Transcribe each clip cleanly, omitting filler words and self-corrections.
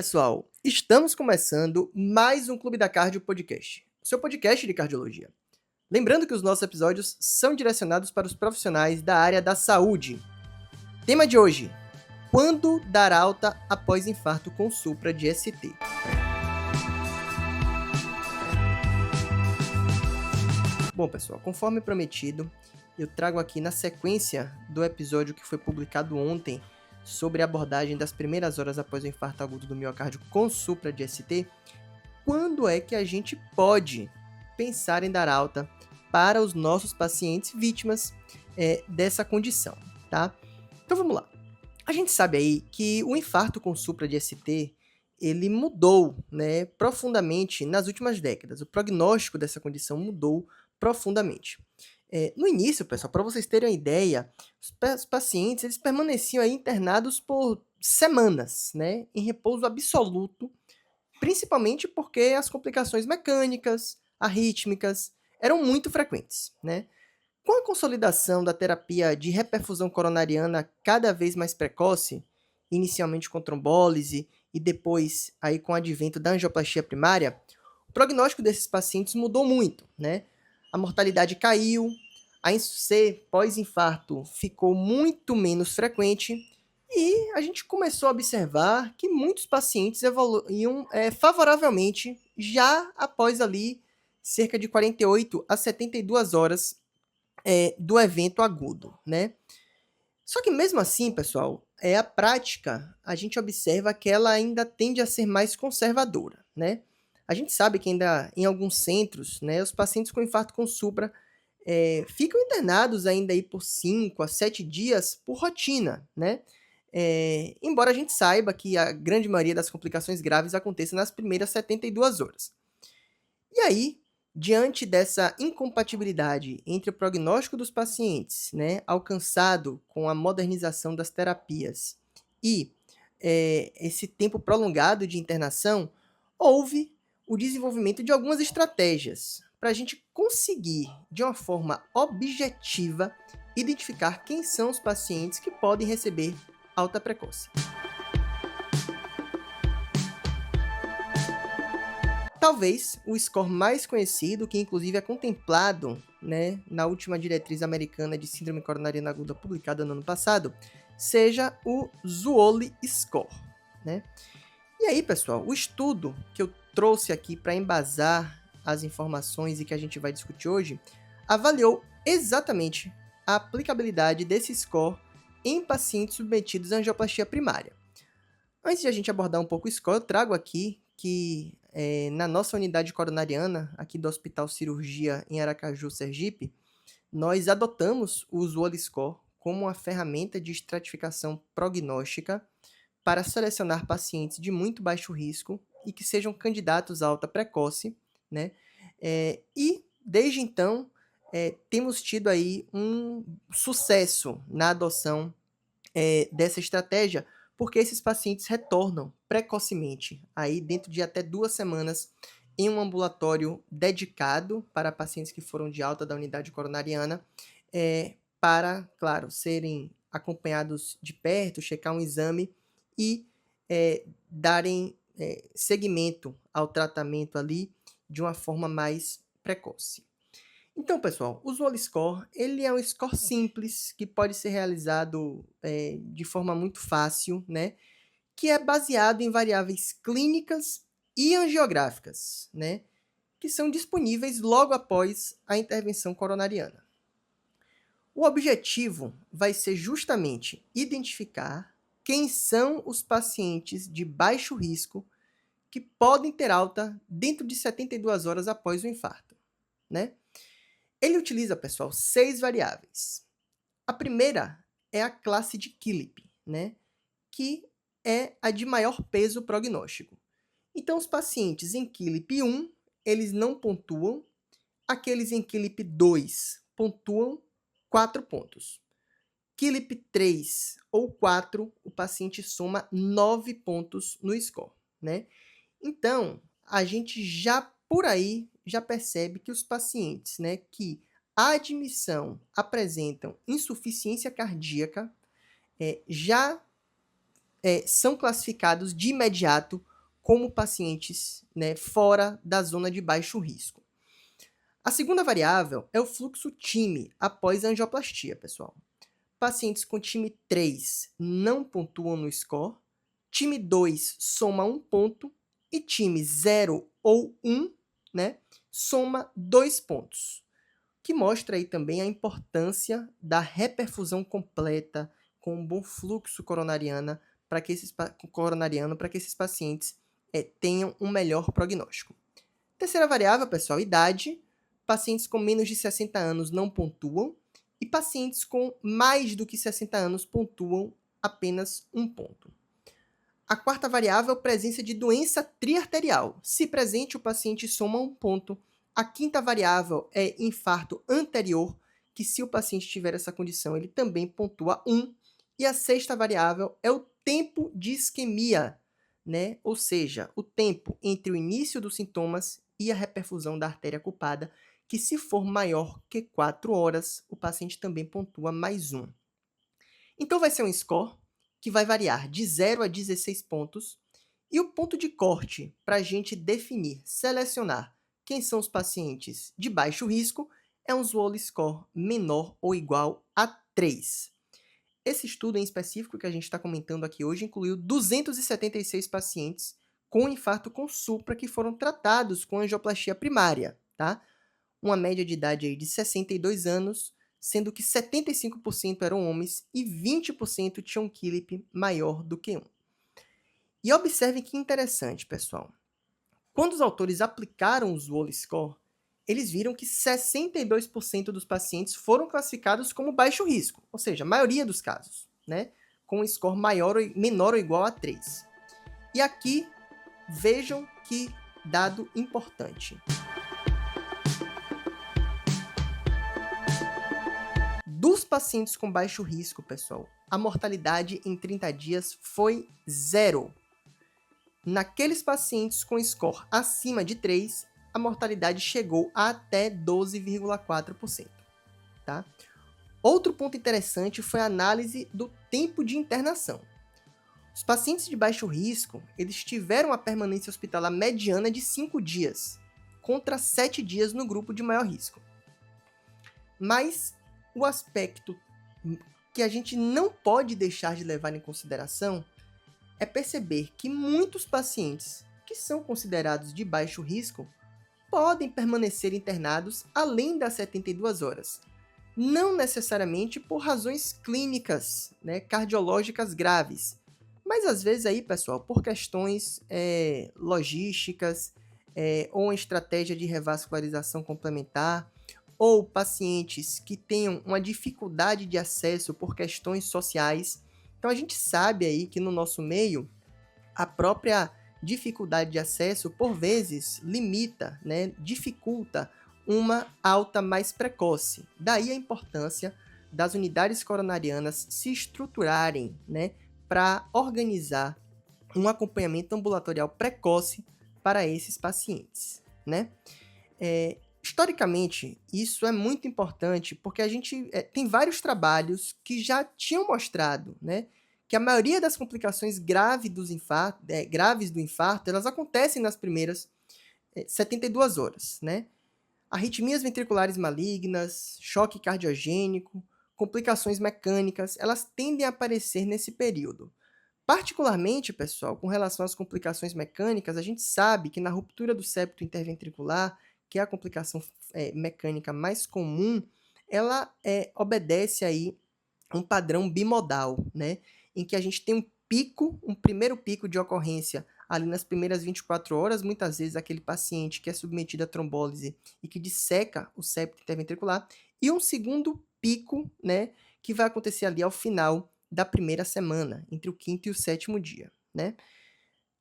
pessoal, estamos começando mais um Clube da Cardio Podcast, o seu podcast de cardiologia. Lembrando que os nossos episódios são direcionados para os profissionais da área da saúde. Tema de hoje: quando dar alta após infarto com supra de ST? Bom, pessoal, conforme prometido, eu trago aqui na sequência do episódio que foi publicado ontem sobre a abordagem das primeiras horas após o infarto agudo do miocárdio com supra de ST, quando é que a gente pode pensar em dar alta para os nossos pacientes vítimas dessa condição, tá? Então vamos lá. A gente sabe aí que o infarto com supra de ST, ele mudou, né, profundamente nas últimas décadas. O prognóstico dessa condição mudou profundamente. No início, pessoal, para vocês terem uma ideia, os pacientes eles permaneciam aí internados por semanas, né, em repouso absoluto, principalmente porque as complicações mecânicas, arrítmicas, eram muito frequentes, né? Com a consolidação da terapia de reperfusão coronariana cada vez mais precoce, inicialmente com trombólise e depois aí com o advento da angioplastia primária, o prognóstico desses pacientes mudou muito, né? A mortalidade caiu, a INSUC pós-infarto ficou muito menos frequente e a gente começou a observar que muitos pacientes evoluíam favoravelmente já após ali cerca de 48 a 72 horas do evento agudo, né? Só que mesmo assim, pessoal, a prática, a gente observa que ela ainda tende a ser mais conservadora, né? A gente sabe que ainda em alguns centros, né, os pacientes com infarto com supra ficam internados ainda aí por 5 a 7 dias por rotina, né? Embora a gente saiba que a grande maioria das complicações graves aconteça nas primeiras 72 horas. E aí, diante dessa incompatibilidade entre o prognóstico dos pacientes, né, alcançado com a modernização das terapias, e esse tempo prolongado de internação, houve o desenvolvimento de algumas estratégias para a gente conseguir, de uma forma objetiva, identificar quem são os pacientes que podem receber alta precoce. Talvez o score mais conhecido, que inclusive é contemplado, né, na última diretriz americana de síndrome coronariana aguda publicada no ano passado, seja o Zuoli Score, né? E aí, pessoal, o estudo que eu trouxe aqui para embasar as informações e que a gente vai discutir hoje, avaliou exatamente a aplicabilidade desse score em pacientes submetidos à angioplastia primária. Antes de a gente abordar um pouco o score, eu trago aqui que na nossa unidade coronariana, aqui do Hospital Cirurgia em Aracaju, Sergipe, nós adotamos o Zuoli Score como uma ferramenta de estratificação prognóstica para selecionar pacientes de muito baixo risco e que sejam candidatos à alta precoce, né? E desde então temos tido aí um sucesso na adoção dessa estratégia, porque esses pacientes retornam precocemente, aí dentro de até 2 semanas, em um ambulatório dedicado para pacientes que foram de alta da unidade coronariana, para, claro, serem acompanhados de perto, checar um exame e darem seguimento ao tratamento ali de uma forma mais precoce. Então, pessoal, o Zuoli Score, ele é um score simples, que pode ser realizado de forma muito fácil, né? Que é baseado em variáveis clínicas e angiográficas, né? Que são disponíveis logo após a intervenção coronariana. O objetivo vai ser justamente identificar quem são os pacientes de baixo risco que podem ter alta dentro de 72 horas após o infarto, né? Ele utiliza, pessoal, 6 variáveis. A primeira é a classe de Killip, né? Que é a de maior peso prognóstico. Então, os pacientes em Killip 1, eles não pontuam. Aqueles em Killip 2 pontuam 4 pontos. Killip 3 ou 4, o paciente soma 9 pontos no score, né? Então, a gente já por aí já percebe que os pacientes, né, que à admissão apresentam insuficiência cardíaca, já são classificados de imediato como pacientes, né, fora da zona de baixo risco. A segunda variável é o fluxo TIMI após a angioplastia, pessoal. Pacientes com TIMI 3 não pontuam no score, TIMI 2 soma 1 ponto e TIMI 0 ou 1, né, soma 2 pontos, que mostra aí também a importância da reperfusão completa com um bom fluxo coronariano para que esses pacientes tenham um melhor prognóstico. Terceira variável, pessoal, idade. Pacientes com menos de 60 anos não pontuam e pacientes com mais do que 60 anos pontuam apenas 1 ponto. A quarta variável, presença de doença triarterial. Se presente, o paciente soma 1 ponto. A quinta variável é infarto anterior, que se o paciente tiver essa condição, ele também pontua 1. E a sexta variável é o tempo de isquemia, né? Ou seja, o tempo entre o início dos sintomas e a reperfusão da artéria culpada, que se for maior que 4 horas, o paciente também pontua mais 1. Então vai ser um score que vai variar de 0 a 16 pontos, e o ponto de corte para a gente definir, selecionar quem são os pacientes de baixo risco é um Zwollen score menor ou igual a 3. Esse estudo em específico que a gente está comentando aqui hoje incluiu 276 pacientes com infarto com supra que foram tratados com angioplastia primária, tá? Uma média de idade aí de 62 anos, sendo que 75% eram homens e 20% tinham KILIP maior do que 1. E observem que interessante, pessoal. Quando os autores aplicaram o Zwollen score, eles viram que 62% dos pacientes foram classificados como baixo risco, ou seja, a maioria dos casos, né? Com um score menor ou igual a 3. E aqui, vejam que dado importante. Dos pacientes com baixo risco, pessoal, a mortalidade em 30 dias foi 0. Naqueles pacientes com score acima de 3, a mortalidade chegou a até 12,4%. Tá? Outro ponto interessante foi a análise do tempo de internação. Os pacientes de baixo risco, eles tiveram a permanência hospitalar mediana de 5 dias, contra 7 dias no grupo de maior risco. Mas o aspecto que a gente não pode deixar de levar em consideração é perceber que muitos pacientes que são considerados de baixo risco podem permanecer internados além das 72 horas. Não necessariamente por razões clínicas, né, cardiológicas graves, mas às vezes aí, pessoal, por questões logísticas, ou uma estratégia de revascularização complementar, ou pacientes que tenham uma dificuldade de acesso por questões sociais. Então a gente sabe aí que no nosso meio a própria dificuldade de acesso por vezes limita, né, dificulta uma alta mais precoce. Daí a importância das unidades coronarianas se estruturarem, né, para organizar um acompanhamento ambulatorial precoce para esses pacientes, né? Historicamente, isso é muito importante porque a gente tem vários trabalhos que já tinham mostrado, né, que a maioria das complicações graves do infarto, elas acontecem nas primeiras 72 horas, né? Arritmias ventriculares malignas, choque cardiogênico, complicações mecânicas, elas tendem a aparecer nesse período. Particularmente, pessoal, com relação às complicações mecânicas, a gente sabe que na ruptura do septo interventricular, que é a complicação mecânica mais comum, ela obedece aí um padrão bimodal, né? Em que a gente tem um primeiro pico de ocorrência ali nas primeiras 24 horas, muitas vezes aquele paciente que é submetido a trombólise e que disseca o septo interventricular, e um segundo pico, né, que vai acontecer ali ao final da primeira semana, entre o quinto e o sétimo dia, né?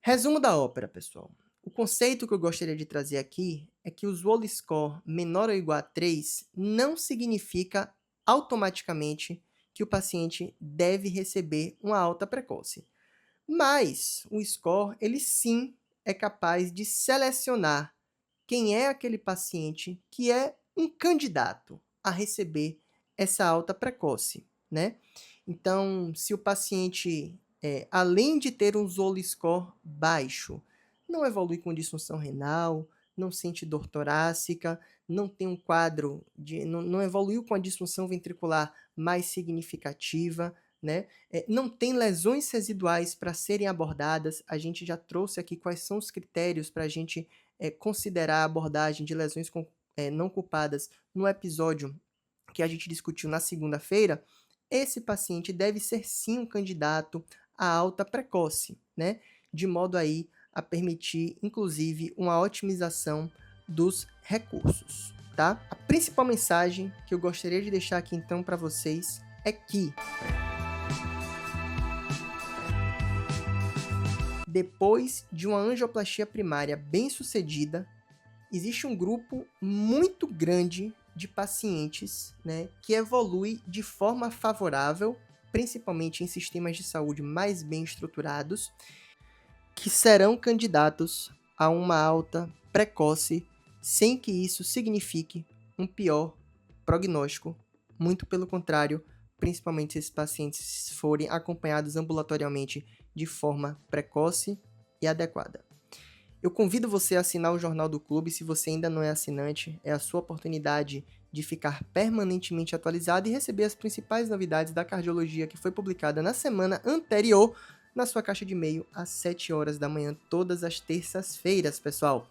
Resumo da ópera, pessoal. O conceito que eu gostaria de trazer aqui é que o Zwollen score menor ou igual a 3 não significa automaticamente que o paciente deve receber uma alta precoce. Mas o score, ele sim é capaz de selecionar quem é aquele paciente que é um candidato a receber essa alta precoce, né? Então, se o paciente, além de ter um Zwollen score baixo, não evolui com disfunção renal, não sente dor torácica, não tem um quadro não evoluiu com a disfunção ventricular mais significativa, né? Não tem lesões residuais para serem abordadas. A gente já trouxe aqui quais são os critérios para a gente considerar a abordagem de lesões não culpadas no episódio que a gente discutiu na segunda-feira. Esse paciente deve ser sim um candidato à alta precoce, né? De modo aí a permitir, inclusive, uma otimização dos recursos, tá? A principal mensagem que eu gostaria de deixar aqui então para vocês é que depois de uma angioplastia primária bem-sucedida, existe um grupo muito grande de pacientes, né, que evolui de forma favorável, principalmente em sistemas de saúde mais bem estruturados, que serão candidatos a uma alta precoce, sem que isso signifique um pior prognóstico. Muito pelo contrário, principalmente se esses pacientes forem acompanhados ambulatorialmente de forma precoce e adequada. Eu convido você a assinar o Jornal do Clube. Se você ainda não é assinante, é a sua oportunidade de ficar permanentemente atualizado e receber as principais novidades da cardiologia que foi publicada na semana anterior na sua caixa de e-mail às 7 horas da manhã, todas as terças-feiras, pessoal.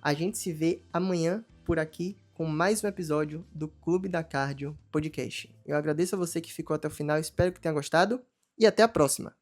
A gente se vê amanhã por aqui com mais um episódio do Clube da Cardio Podcast. Eu agradeço a você que ficou até o final, espero que tenha gostado e até a próxima!